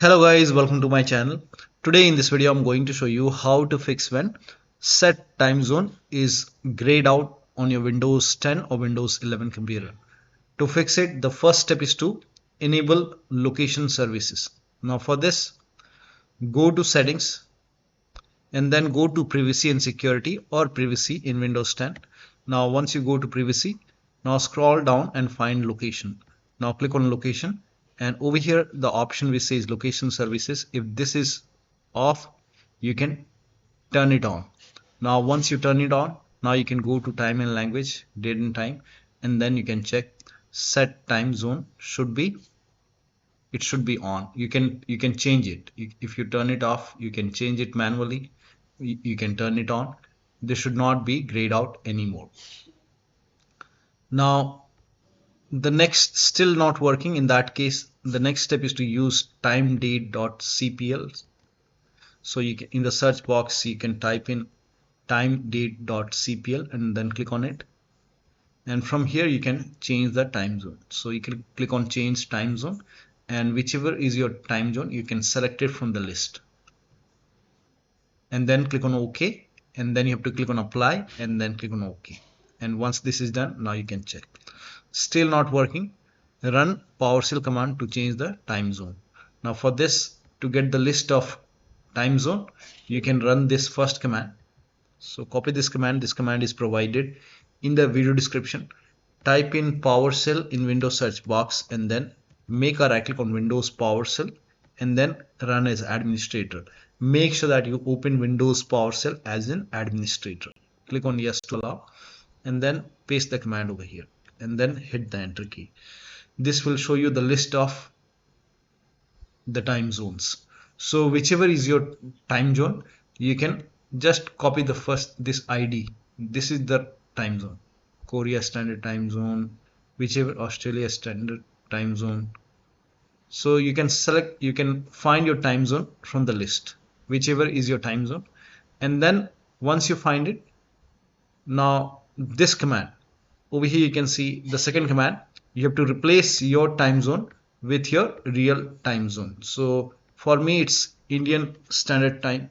Hello guys, welcome to my channel. Today in this video I'm going to show you how to fix when set time zone is grayed out on your Windows 10 or Windows 11 computer. To fix it, the first step is to enable location services. Now for this, go to settings and then go to privacy and security or privacy in Windows 10. Now once you go to privacy, now scroll down and find location. Now click on location, and over here the option which says location services, if this is off, you can turn it on. Now once you turn it on, now you can go to time and language, date and time, and then you can check set time zone should be on. You can change it. If you turn it off, you can change it manually. You can turn it on. This should not be grayed out anymore. Now the next still not working. In that case, the next step is to use timedate.cpl. So you can, in the search box, you can type in timedate.cpl and then click on it, and from here you can change the time zone. So you can click on change time zone, and whichever is your time zone, you can select it from the list and then click on OK, and then you have to click on apply and then click on OK. And once this is done, now you can check. Still not working. Run PowerShell command to change the time zone. Now for this, to get the list of time zone, you can run this first command. So copy this command. This command is provided in the video description. Type in PowerShell in Windows search box and then make a right click on Windows PowerShell and then run as administrator. Make sure that you open Windows PowerShell as an administrator. Click on yes to allow and then paste the command over here and then hit the enter key. This will show you the list of the time zones. So whichever is your time zone, you can just copy the first this ID. This is the time zone. Korea standard time zone, whichever Australia standard time zone. So you can select, you can find your time zone from the list, whichever is your time zone. And then once you find it, now this command over here, you can see the second command. You have to replace your time zone with your real time zone. So for me, it's Indian Standard Time.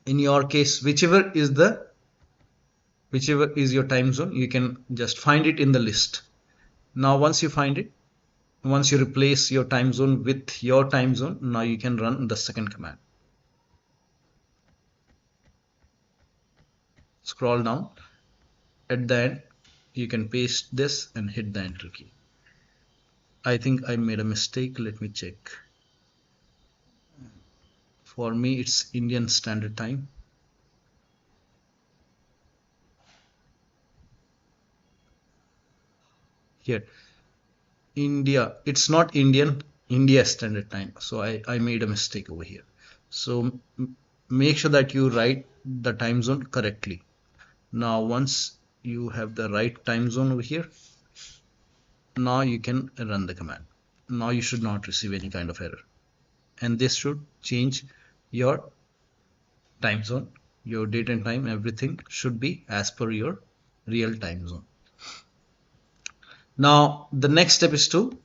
In your case, whichever is your time zone, you can just find it in the list. Now once you find it, once you replace your time zone with your time zone, now you can run the second command. Scroll down. At the end, you can paste this and hit the enter key. I think I made a mistake. Let me check. For me, it's Indian Standard Time. Here, India. It's not India Standard Time. So I made a mistake over here. So make sure that you write the time zone correctly. Now once you have the right time zone over here, now you can run the command. Now you should not receive any kind of error, and this should change your time zone, your date and time. Everything should be as per your real time zone. Now the next step is to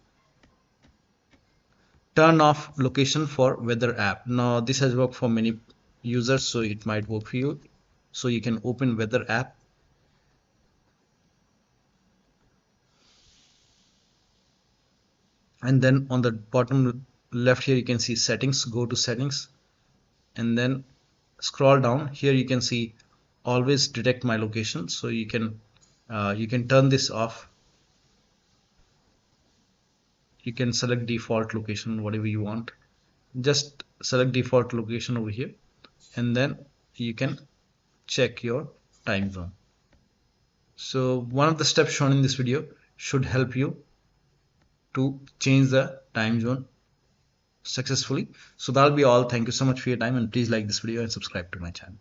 turn off location for weather app. Now this has worked for many users, so it might work for you. So you can open weather app, and then on the bottom left here you can see settings. Go to settings and then scroll down. Here you can see always detect my location. So you can turn this off. You can select default location, whatever you want. Just select default location over here, and then you can check your time zone. So one of the steps shown in this video should help you to change the time zone successfully. So that'll be all. Thank you so much for your time, and please like this video and subscribe to my channel.